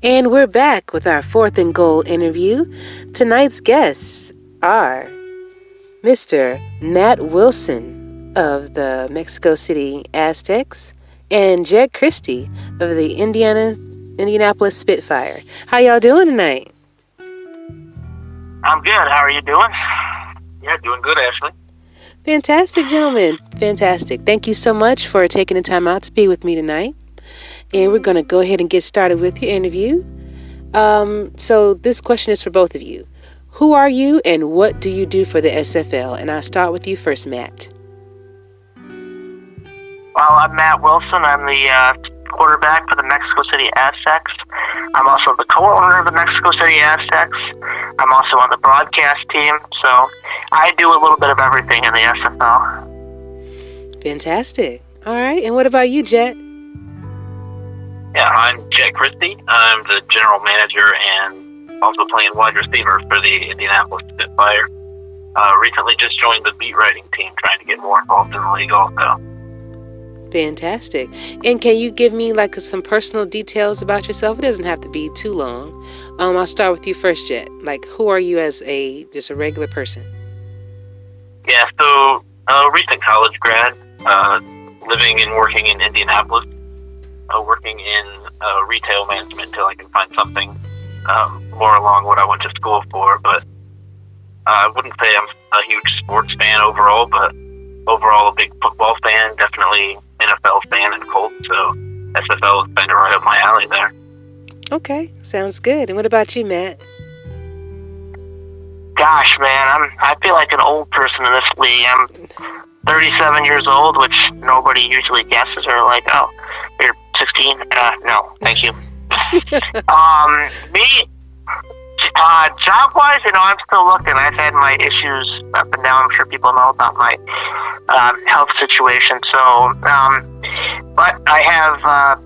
And we're back with our fourth and goal interview. Tonight's guests are Mr. Matt Wilson of the Mexico City Aztecs and Jed Christie of the Indianapolis Spitfire. How y'all doing tonight? I'm good. How are you doing? Yeah, doing good, Ashley. Fantastic, gentlemen. Fantastic. Thank you so much for taking the time out to be with me tonight. And we're going to go ahead and get started with your interview. So this question is for both of you. Who are you and what do you do for the SFL? And I'll start with you first, Matt. Well, I'm Matt Wilson. I'm the quarterback for the Mexico City Aztecs. I'm also the co-owner of the Mexico City Aztecs. I'm also on the broadcast team. So I do a little bit of everything in the SFL. Fantastic. All right. And what about you, Jet? Yeah, I'm Jed Christie. I'm the general manager and also playing wide receiver for the Indianapolis Spitfire. Recently just joined the beat writing team, trying to get more involved in the league also. Fantastic. And can you give me some personal details about yourself? It doesn't have to be too long. I'll start with you first, Jet. Who are you as just a regular person? Yeah, so recent college grad, living and working in Indianapolis. Working in retail management until I can find something more along what I went to school for. But I wouldn't say I'm a huge sports fan overall, but overall a big football fan, definitely NFL fan and Colts. So SFL is kind of right up my alley there. Okay, sounds good. And what about you, Matt? Gosh, man, I feel like an old person in this league. I'm 37 years old, which nobody usually guesses, or like, oh, you're 16? No, thank you. Me, job-wise, I'm still looking. I've had my issues up and down. I'm sure people know about my health situation. So, but I have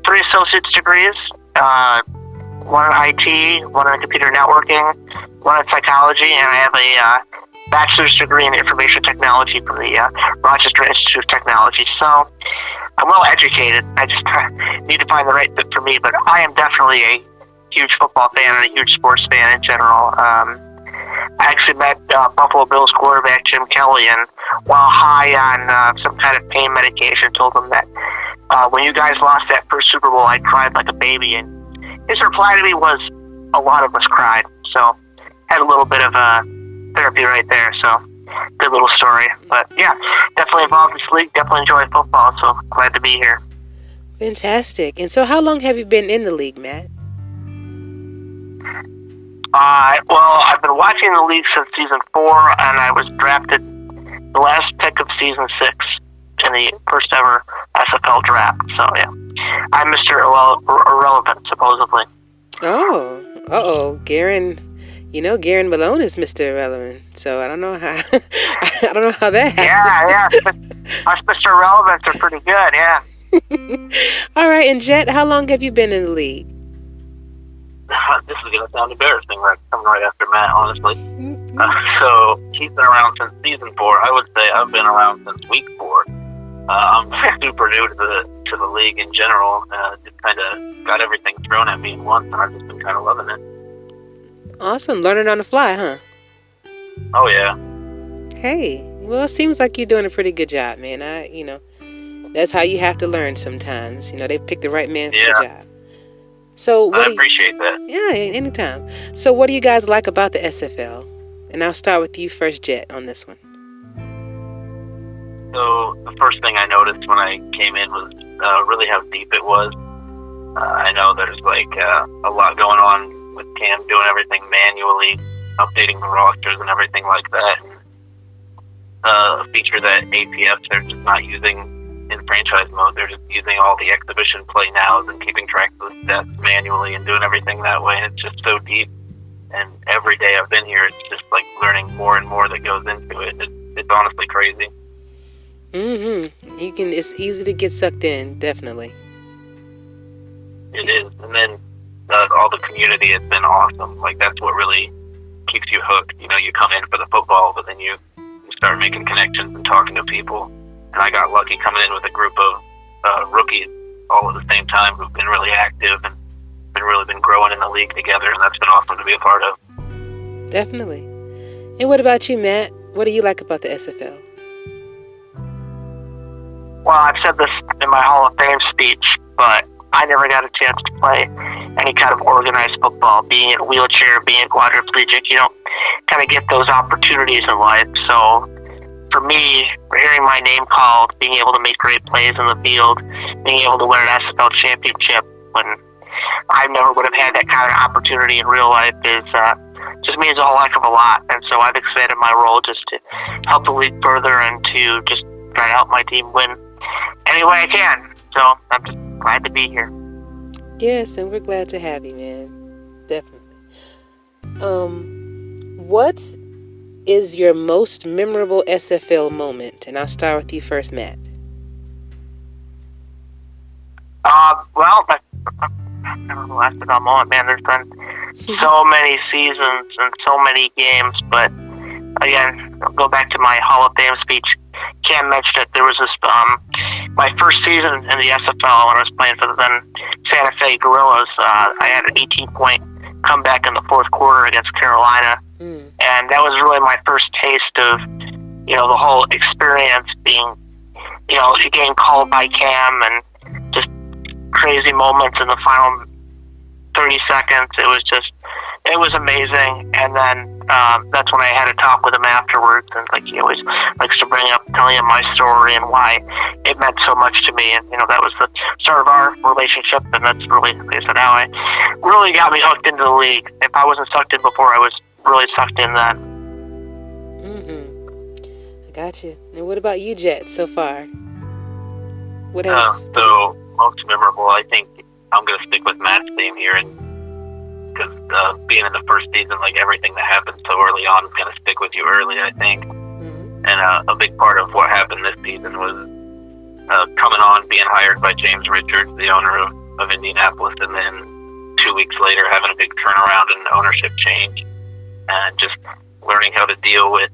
3 associate's degrees, one in IT, one in computer networking, one in psychology, and I have a bachelor's degree in information technology from the Rochester Institute of Technology. So I'm well educated. I just need to find the right fit for me. But I am definitely a huge football fan and a huge sports fan in general. I actually met Buffalo Bills quarterback Jim Kelly, and while high on some kind of pain medication, told him that when you guys lost that first Super Bowl, I cried like a baby. And his reply to me was, a lot of us cried. So had a little bit of therapy right there. So good little story. But yeah, definitely involved in this league. Definitely enjoy football. So glad to be here. Fantastic. And so how long have you been in the league, Matt? Well, I've been watching the league since season 4, and I was drafted the last pick of season 6 in the first ever SFL draft. So yeah, I'm Mr. Irrelevant, supposedly. Oh, Garen. Garen Malone is Mr. Irrelevant, so I don't know how. I don't know how that happened. Yeah. Us Mr. Irrelevants are pretty good. Yeah. All right, and Jet, how long have you been in the league? This is going to sound embarrassing, coming right after Matt, honestly. So he's been around since season 4. I would say I've been around since week 4. I'm super new to the league in general. Just kind of got everything thrown at me at once, and I've just been kind of loving it. Awesome. Learning on the fly, huh? Oh, yeah. Hey, well, it seems like you're doing a pretty good job, man. That's how you have to learn sometimes. They pick the right man for the job. So I appreciate that. Yeah, anytime. So what do you guys like about the SFL? And I'll start with you first, Jet, on this one. So the first thing I noticed when I came in was really how deep it was. I know there's a lot going on with Cam doing everything manually, updating the rosters and everything like that. A feature that APFs are just not using in franchise mode. They're just using all the exhibition play nows and keeping track of the stats manually and doing everything that way. And it's just so deep. And every day I've been here, it's just learning more and more that goes into it. It's honestly crazy. It's easy to get sucked in, definitely. It is. And then all the community has been awesome. That's what really keeps you hooked. You come in for the football, but then you start making connections and talking to people. And I got lucky coming in with a group of rookies all at the same time who've been really active and really been growing in the league together, and that's been awesome to be a part of. Definitely. And what about you, Matt? What do you like about the SFL? Well, I've said this in my Hall of Fame speech, but I never got a chance to play any kind of organized football. Being in a wheelchair, being quadriplegic, you don't kind of get those opportunities in life. So for me, hearing my name called, being able to make great plays in the field, being able to win an SFL championship when I never would have had that kind of opportunity in real life is just means a whole heck of a lot. And so I've expanded my role just to help the league further and to just try to help my team win any way I can. So I'm just glad to be here. Yes, and we're glad to have you, man. Definitely. What is your most memorable SFL moment? And I'll start with you first, Matt. Well, I memorable SFL moment, man. There's been so many seasons and so many games, but again, I'll go back to my Hall of Fame speech. Cam mentioned it. There was this, my first season in the SFL when I was playing for the then Santa Fe Gorillas. I had an 18-point comeback in the fourth quarter against Carolina, and that was really my first taste of, the whole experience being, getting called by Cam and just crazy moments in the final 30 seconds. It was amazing. And then that's when I had a talk with him afterwards, and he always likes to bring up telling him my story and why it meant so much to me. And that was the start of our relationship, and that's really, like I said, how I really got me hooked into the league. If I wasn't sucked in before, I was really sucked in then. I got you. And what about you, Jet, so far? What else? So most memorable, I think I'm going to stick with Matt's theme here, and because being in the first season, everything that happened so early on is going to stick with you early, I think. And a big part of what happened this season was coming on, being hired by James Richards, the owner of Indianapolis, and then 2 weeks later having a big turnaround and ownership change, and just learning how to deal with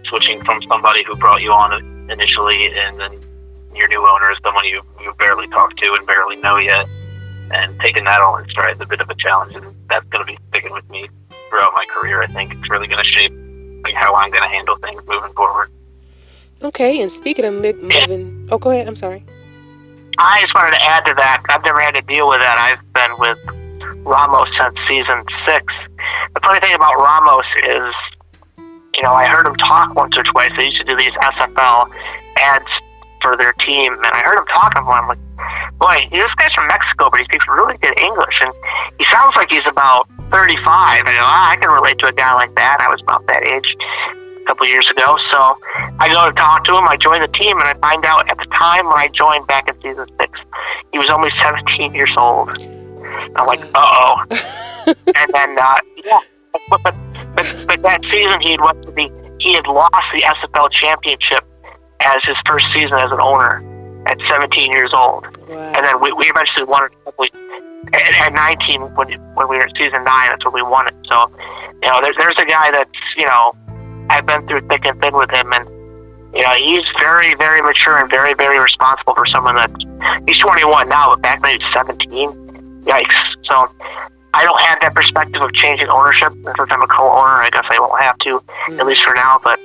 switching from somebody who brought you on initially, and then your new owner is someone you barely talk to and barely know yet, and taking that all in stride is a bit of a challenge, and that's going to be sticking with me throughout my career. I think it's really going to shape how I'm going to handle things moving forward. Okay, and speaking of moving... Oh, go ahead. I'm sorry. I just wanted to add to that. I've never had to deal with that. I've been with Ramos since season 6. The funny thing about Ramos is, I heard him talk once or twice. They used to do these SFL ads for their team, and I heard him talking to him. I'm like, boy, this guy's from Mexico, but he speaks really good English, and he sounds like he's about 35. I can relate to a guy like that. I was about that age a couple years ago, so I go to talk to him. I join the team, and I find out at the time when I joined back in season 6, he was only 17 years old. I'm like, uh-oh. And then, but that season he had lost the SFL championship as his first season as an owner at 17 years old. Wow. And then we eventually won it at 19 when we were in season 9. That's when we won it. So, there's a guy that's, I've been through thick and thin with him, and he's very, very mature and very, very responsible for someone he's 21 now, but back then he was 17. Yikes. So I don't have that perspective of changing ownership. Since I'm a co-owner, I guess I won't have to, at least for now. But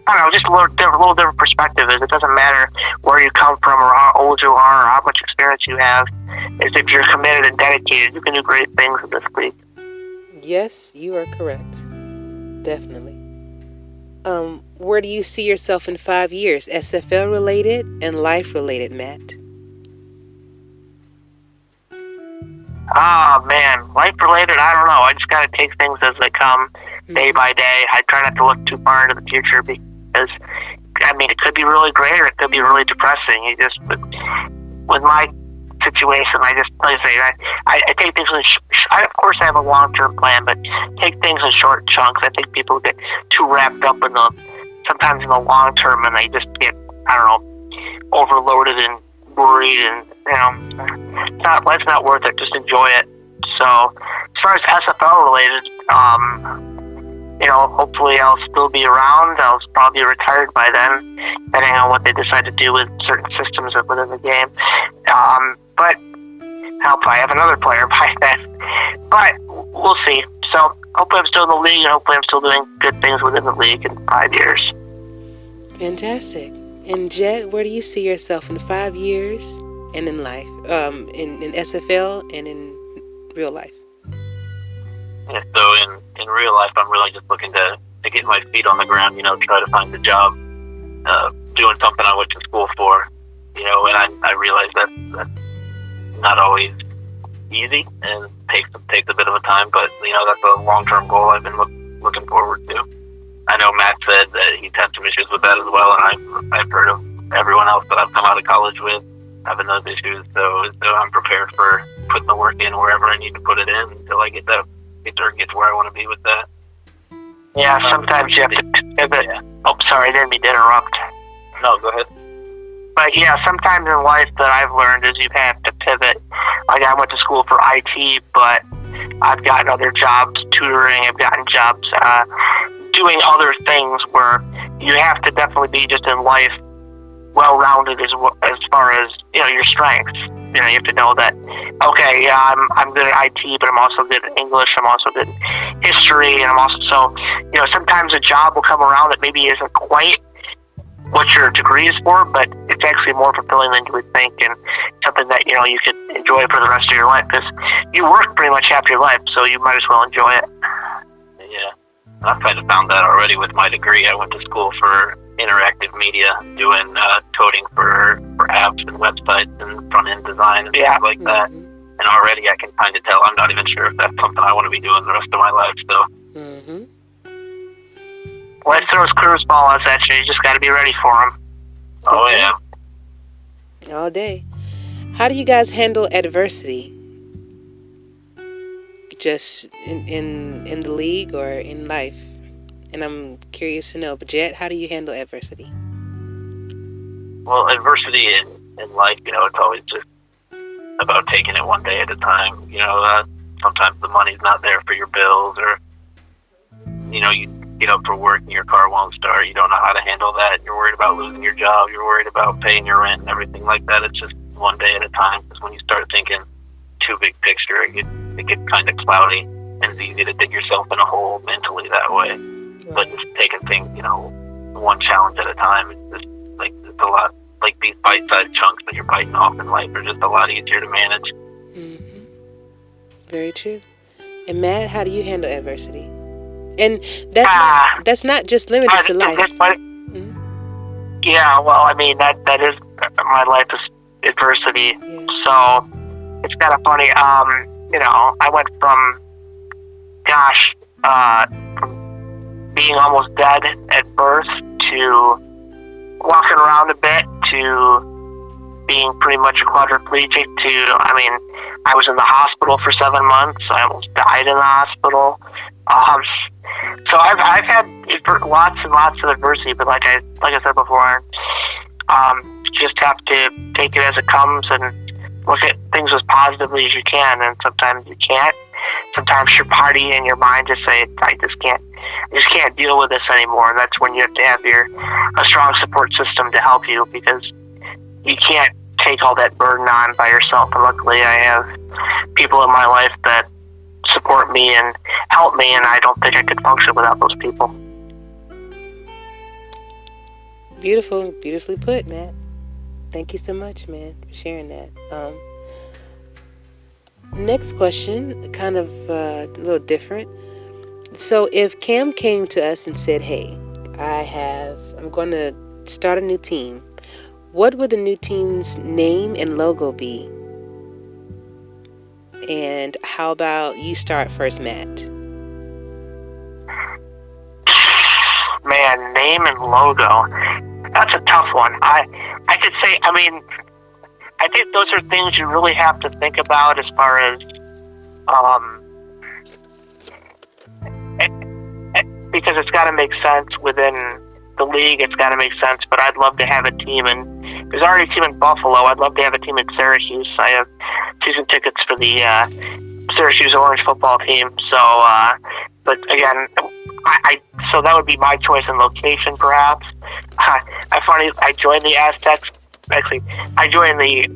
I don't know, just a little different perspective is it doesn't matter where you come from or how old you are or how much experience you have. Is if you're committed and dedicated, you can do great things in this league. Yes, you are correct. Definitely. Where do you see yourself in 5 years? SFL related and life related, Matt? Man, life related, I don't know. I just gotta take things as they come, day by day. I try not to look too far into the future because, it could be really great or it could be really depressing. With my situation, I take things of course I have a long-term plan, but take things in short chunks. I think people get too wrapped up sometimes in the long term, and they just get, overloaded and worried, and life's not worth it. Just enjoy it. So as far as SFL related, hopefully I'll still be around. I'll probably be retired by then, depending on what they decide to do with certain systems within the game. But help I have another player by then. But we'll see. So hopefully I'm still in the league, and hopefully I'm still doing good things within the league in 5 years. Fantastic. And Jet, where do you see yourself in 5 years and in life? In SFL and in real life? Yeah, so in real life, I'm really just looking to get my feet on the ground, try to find a job, doing something I went to school for, and I realize that's not always easy and takes a bit of a time, but, that's a long-term goal I've been looking forward to. I know Matt said that he's had some issues with that as well, and I've heard of everyone else that I've come out of college with having those issues, so I'm prepared for putting the work in wherever I need to put it in until I get to where I want to be with that. Yeah, sometimes you have to pivot. Yeah. Oh, sorry, I didn't mean to interrupt. No, go ahead. But yeah, sometimes in life that I've learned is you have to pivot. Like I went to school for IT, but I've gotten other jobs tutoring. I've gotten jobs doing other things where you have to definitely be just in life well-rounded as far as your strengths. You have to know that. Okay, yeah, I'm good at IT, but I'm also good at English. I'm also good at history, and I'm also sometimes a job will come around that maybe isn't quite what your degree is for, but it's actually more fulfilling than you would think, and something that you could enjoy for the rest of your life, because you work pretty much half your life, so you might as well enjoy it. Yeah, I kind of found that already with my degree. I went to school for interactive media, doing coding for apps and websites and front-end design and things like that. And already I can kind of tell I'm not even sure if that's something I want to be doing the rest of my life. So. Life throws curveballs at you. You just got to be ready for them. Oh, yeah. All day. How do you guys handle adversity? Just in the league or in life? And I'm curious to know, but Jet, how do you handle adversity? Well, adversity in life, it's always just about taking it one day at a time. Sometimes the money's not there for your bills, or, you get up for work and your car won't start. You don't know how to handle that. You're worried about losing your job. You're worried about paying your rent and everything like that. It's just one day at a time, because when you start thinking too big picture, it gets kind of cloudy, and it's easy to dig yourself in a hole mentally that way. But just taking things, one challenge at a time, it's a lot, like these bite-sized chunks that you're biting off in life are just a lot easier to manage. Mm-hmm. Very true. And Matt, how do you handle adversity? And that's not just limited to life. Yeah, well, I mean, that is my life is adversity. Yeah. So it's kind of funny. I went from being almost dead at birth to walking around a bit to being pretty much a quadriplegic to, I was in the hospital for 7 months. I almost died in the hospital. So I've had lots and lots of adversity, but like I said before, just have to take it as it comes and look at things as positively as you can, and sometimes you can't. Sometimes your body and your mind just say, I just can't deal with this anymore. And that's when you have to have a strong support system to help you, because you can't take all that burden on by yourself. And luckily I have people in my life that support me and help me, and I don't think I could function without those people. Beautifully put, Matt. Thank you so much, man, for sharing that. Next question, kind of a little different. So if Cam came to us and said, hey, I'm going to start a new team, what would the new team's name and logo be? And how about you start first, Matt? Man, name and logo. That's a tough one. I could say, I think those are things you really have to think about as far as, because it's got to make sense within the league. It's got to make sense, but I'd love to have a team, and there's already a team in Buffalo. I'd love to have a team in Syracuse. I have season tickets for the Syracuse Orange football team. So, but again, so that would be my choice in location, perhaps. I joined the Aztecs. Actually, I joined the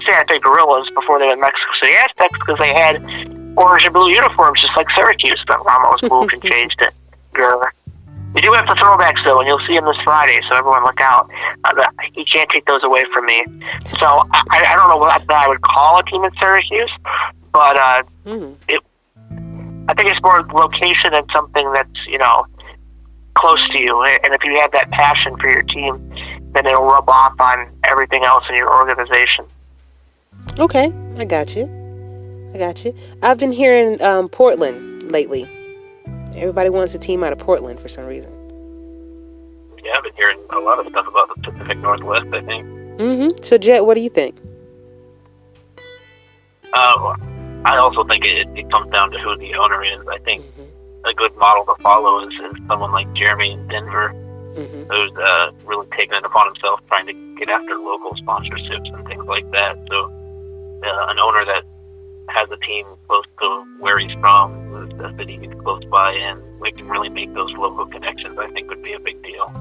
Santa Fe Gorillas before they were Mexico City Aztecs because they had orange and blue uniforms just like Syracuse. But Ramos moved and changed it. We do have the throwbacks though, and you'll see them this Friday, so everyone look out. You can't take those away from me. So I don't know what I would call a team in Syracuse, but I think it's more location than something that's, you know, close to you. And if you have that passion for your team, then it'll rub off on everything else in your organization. Okay, I got you. I've been hearing Portland lately. Everybody wants a team out of Portland for some reason. Yeah, I've been hearing a lot of stuff about the Pacific Northwest, I think. So, Jet, what do you think? I also think it comes down to who the owner is. I think a good model to follow is someone like Jeremy in Denver, who's really taken it upon himself trying to get after local sponsorships and things like that. So an owner that has a team close to where he's from, a city he's close by, and we can really make those local connections, I think would be a big deal.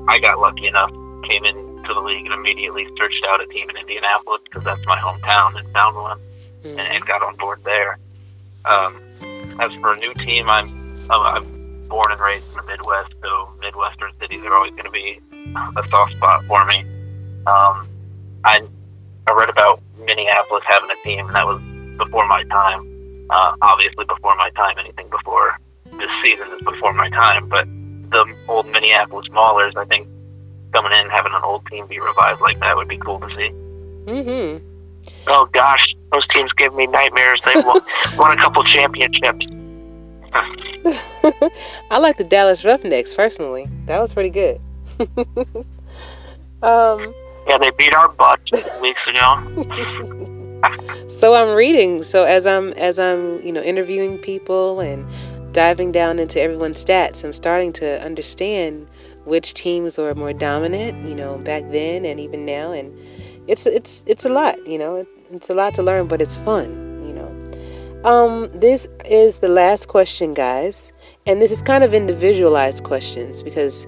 I got lucky enough, came into the league and immediately searched out a team in Indianapolis because that's my hometown, and found one and got on board there. As for a new team, I'm born and raised in the Midwest, so Midwestern cities are always going to be a soft spot for me. I read about Minneapolis having a team, and that was before my time. Obviously before my time, anything before this season is before my time, but the old Minneapolis Maulers, I think coming in, having an old team be revived like that would be cool to see. Oh gosh, those teams give me nightmares. They won a couple championships. I like the Dallas Roughnecks personally. That was pretty good. Yeah, they beat our butts weeks ago. So I'm reading. So as I'm interviewing people and diving down into everyone's stats, I'm starting to understand which teams were more dominant, back then and even now, and it's a lot, it's a lot to learn, but it's fun, This is the last question, guys, and this is kind of individualized questions because,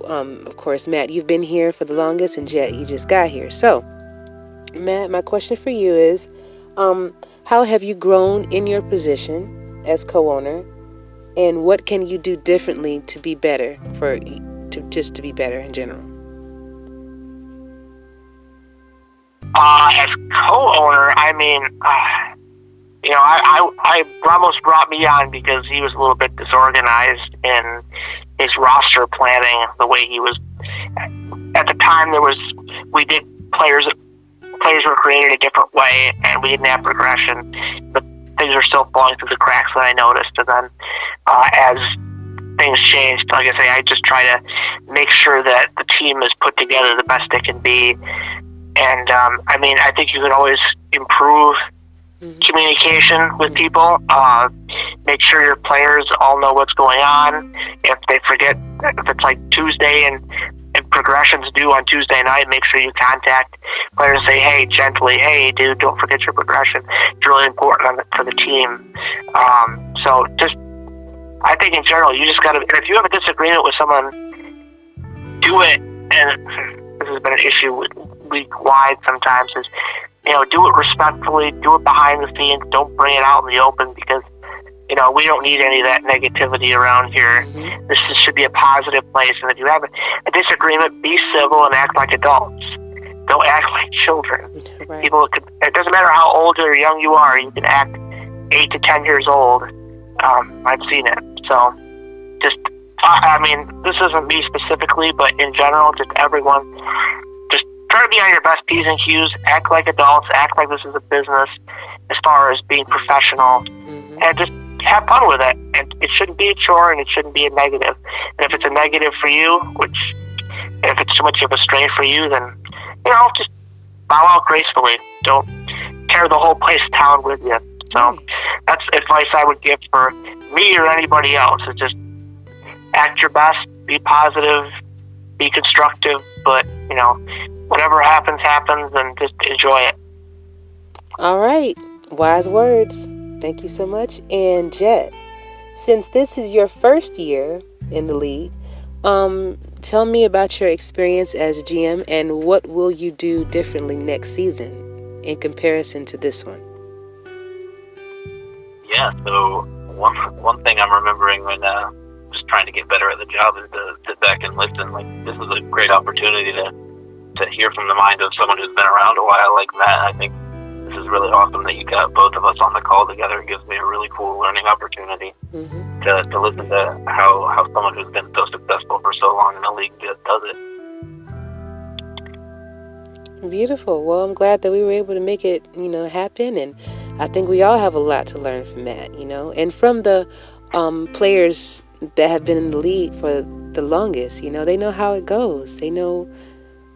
of course, Matt, you've been here for the longest, and Jet, you just got here. So, Matt, my question for you is, how have you grown in your position as co-owner, and what can you do differently to be better, to be better in general? As co-owner, I mean, I Ramos brought me on because he was a little bit disorganized in his roster planning. The way he was at the time, players were created a different way, and we didn't have progression. But things are still falling through the cracks that I noticed. And then as things changed, like I say, I just try to make sure that the team is put together the best it can be. And I think you can always improve communication with people. Make sure your players all know what's going on. If they forget, if it's like Tuesday and progression's due on Tuesday night, make sure you contact players and say, hey, gently, hey, dude, don't forget your progression. It's really important for the team. So just, I think in general, you just got to, and if you have a disagreement with someone, do it. And this has been an issue league-wide sometimes, is, do it respectfully, do it behind the scenes, don't bring it out in the open, because, we don't need any of that negativity around here. This should be a positive place, and if you have a disagreement, be civil and act like adults. Don't act like children. Right. It doesn't matter how old or young you are, you can act 8 to 10 years old. I've seen it. So, just, this isn't me specifically, but in general, just everyone, just try to be on your best P's and Q's, act like adults, act like this is a business as far as being professional, and just have fun with it. And it shouldn't be a chore, and it shouldn't be a negative. And if it's a negative for you, if it's too much of a strain for you, then, just bow out gracefully. Don't tear the whole place down with you. So that's advice I would give for me or anybody else, is just act your best, be positive, be constructive, but, whatever happens, and just enjoy it. All right. Wise words. Thank you so much. And Jet, since this is your first year in the league, tell me about your experience as GM and what will you do differently next season in comparison to this one? Yeah, so one thing I'm remembering when just trying to get better at the job is to sit back and listen. Like, this is a great opportunity to hear from the mind of someone who's been around a while like Matt. I think this is really awesome that you got both of us on the call together. It gives me a really cool learning opportunity to listen to how someone who's been so successful for so long in the league does it. Beautiful. Well, I'm glad that we were able to make it, happen. And I think we all have a lot to learn from Matt, and from the players that have been in the league for the longest. They know how it goes. They know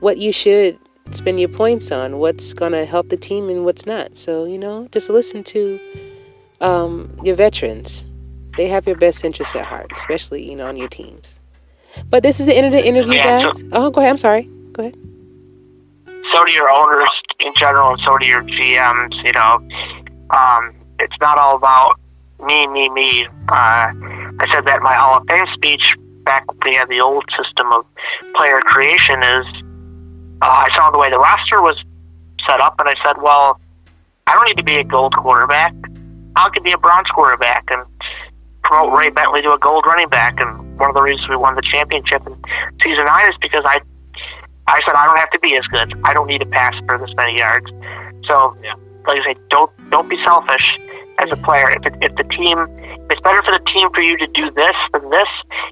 what you should spend your points on, what's going to help the team and what's not. So, just listen to your veterans. They have your best interests at heart, especially, on your teams. But this is the end of the interview, guys. Oh, go ahead. I'm sorry. Go ahead. So do your owners in general, and so do your GMs. It's not all about me. I said that in my Hall of Fame speech back when we had the old system of player creation. I saw the way the roster was set up, and I said, well, I don't need to be a gold quarterback. I could be a bronze quarterback and promote Ray Bentley to a gold running back. And one of the reasons we won the championship in season 9 is because I said I don't have to be as good. I don't need to pass for this many yards. So, like I say, don't be selfish as a player. If it's better for the team for you to do this than this,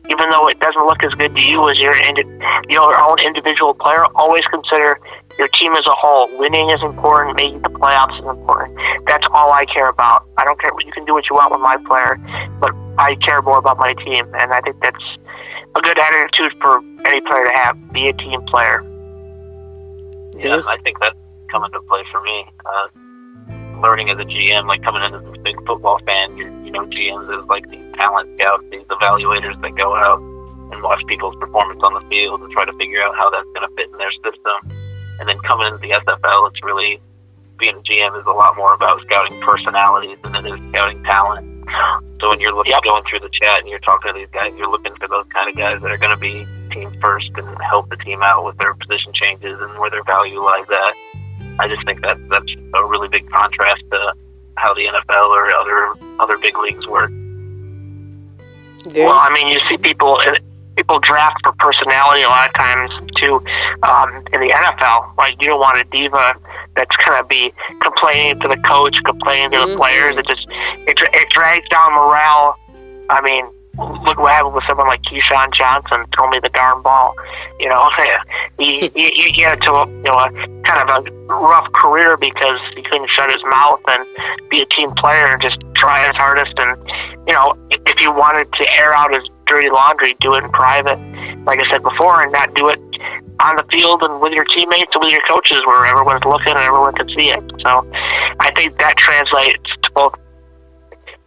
even though it doesn't look as good to you as your own individual player, always consider your team as a whole. Winning is important. Making the playoffs is important. That's all I care about. I don't care. You can do what you want with my player, but I care more about my team, and I think that's a good attitude for any player to have. Be a team player. Yeah, I think that's come into play for me. Learning as a GM, like coming in as this big football fan, GMs is like these talent scouts, these evaluators that go out and watch people's performance on the field and try to figure out how that's going to fit in their system. And then coming into the SFL, it's really, being a GM is a lot more about scouting personalities than it is scouting talent. So when you're going through the chat and you're talking to these guys, you're looking for those kind of guys that are going to be team first and help the team out with their position changes and where their value lies at. I just think that's a really big contrast to how the NFL or other big leagues work. Well, I mean, you see people draft for personality a lot of times too. In the NFL, like, you don't want a diva that's gonna be complaining to the coach, complaining to the players. It drags down morale. I mean, look what happened with someone like Keyshawn Johnson. Throw me the darn ball. He had to a kind of a rough career because he couldn't shut his mouth and be a team player and just try his hardest. And if you wanted to air out his dirty laundry, do it in private, like I said before, and not do it on the field and with your teammates and with your coaches where everyone's looking and everyone can see it. So I think that translates to both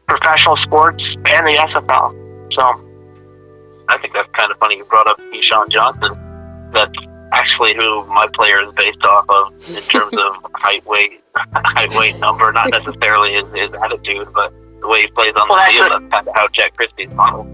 professional sports and the SFL. So I think that's kind of funny you brought up Keyshawn Johnson. That's actually who my player is based off of in terms of height, weight, number, not necessarily his attitude, but the way he plays on the field. That's kind of how Jack Christie's modeled.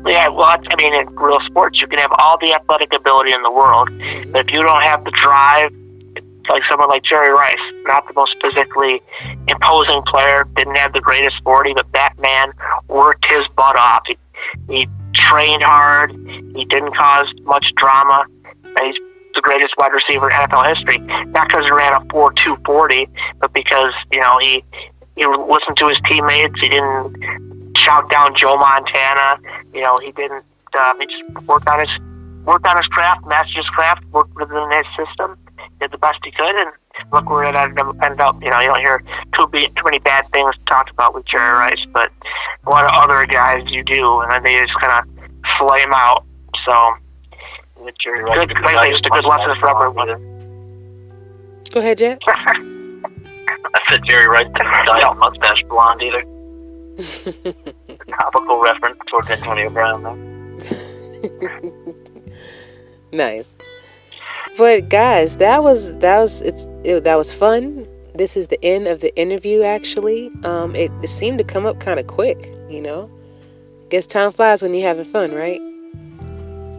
Yeah, well, in real sports, you can have all the athletic ability in the world, but if you don't have the drive, it's like someone like Jerry Rice, not the most physically imposing player, didn't have the greatest 40, but that man worked his butt off. He trained hard. He didn't cause much drama. And he's the greatest wide receiver in NFL history. Not because he ran a 4.2 40, but because he listened to his teammates. He didn't shout down Joe Montana. He didn't. He just worked on his craft, mastered his craft, worked within his system, did the best he could, and look where it ended up. You don't hear too many bad things talked about with Jerry Rice, but a lot of other guys you do, and then they just kind of flame out. So, Jerry Rice, it's a good lesson for everyone. Go ahead, Jet. I said Jerry Rice didn't dye his mustache blonde either. Topical reference towards Antonio Brown, though. Nice. But guys, that was fun. This is the end of the interview. Actually, it seemed to come up kind of quick. Guess time flies when you're having fun, right?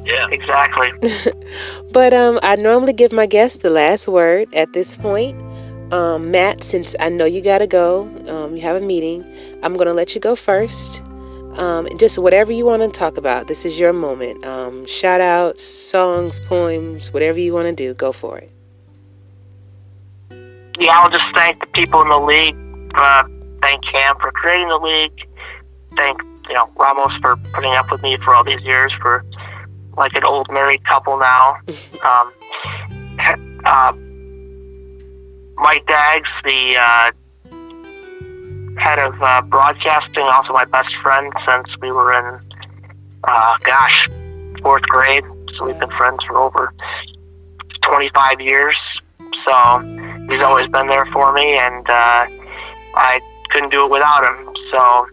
Yeah. Exactly. But I normally give my guests the last word at this point. Matt, since I know you gotta go, you have a meeting, I'm gonna let you go first. Just whatever you want to talk about. This is your moment. Shout outs, songs, poems, whatever you want to do, go for it. Yeah, I'll just thank the people in the league. Thank Cam for creating the league. Thank Ramos for putting up with me for all these years, for like an old married couple now. Mike Daggs, the head of broadcasting, also my best friend since we were in, fourth grade. So we've been friends for over 25 years. So he's always been there for me, and I couldn't do it without him. So,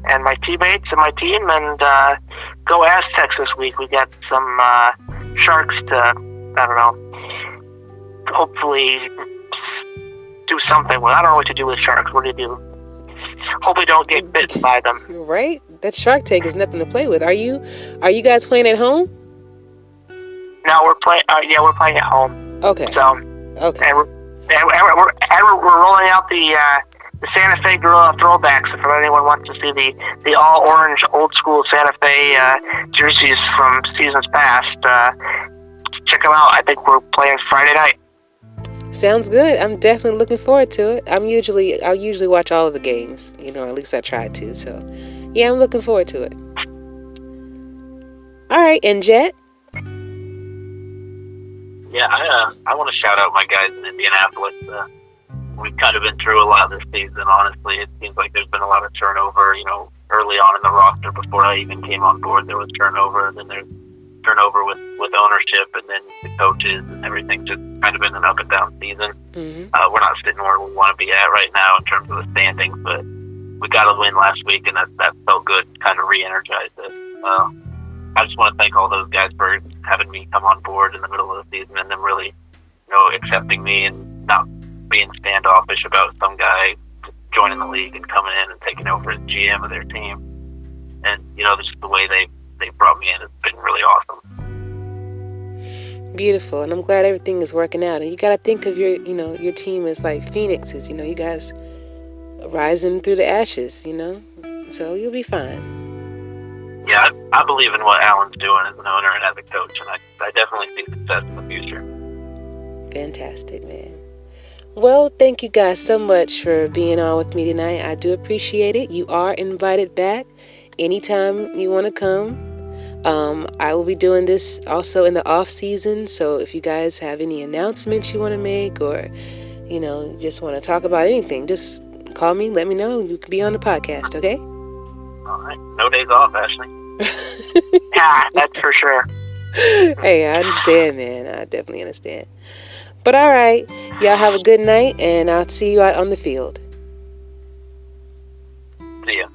and my teammates and my team, and go Aztecs this week. We got some Sharks to, hopefully do something with. I don't know what to do with Sharks. What do you do? Hopefully don't get bitten by them. Right? That Shark Tank is nothing to play with. Are you guys playing at home? No, we're playing. We're playing at home. Okay. So, okay. And we're rolling out the Santa Fe Gorilla throwbacks. If anyone wants to see the all orange old school Santa Fe jerseys from seasons past, check them out. I think we're playing Friday night. Sounds good. I'm definitely looking forward to it. I'll usually watch all of the games. At least I try to. So, yeah, I'm looking forward to it. All right, and Jet? Yeah, I want to shout out my guys in Indianapolis. We've kind of been through a lot this season, honestly. It seems like there's been a lot of turnover, early on in the roster. Before I even came on board, there was turnover, and then there's turnover with ownership, and then the coaches and everything. Just kind of been an up and down season. Mm-hmm. We're not sitting where we want to be at right now in terms of the standings, but we got a win last week, and that felt good, kind of re-energized us. I just want to thank all those guys for having me come on board in the middle of the season, and them really, accepting me and not being standoffish about some guy joining the league and coming in and taking over as GM of their team. And, just the way they brought me in has been really awesome. Beautiful, and I'm glad everything is working out. And you got to think of your team as like phoenixes. You guys rising through the ashes. So you'll be fine. Yeah, I believe in what Alan's doing as an owner and as a coach, and I definitely see success in the future. Fantastic, man. Well, thank you guys so much for being on with me tonight. I do appreciate it. You are invited back anytime you want to come. I will be doing this also in the off season, so if you guys have any announcements you want to make, or just want to talk about anything, just call me, let me know. You can be on the podcast, okay? All right. No days off, Ashley. Yeah, that's for sure. Hey, I understand, man. I definitely understand. But all right, y'all have a good night, and I'll see you out on the field. See ya.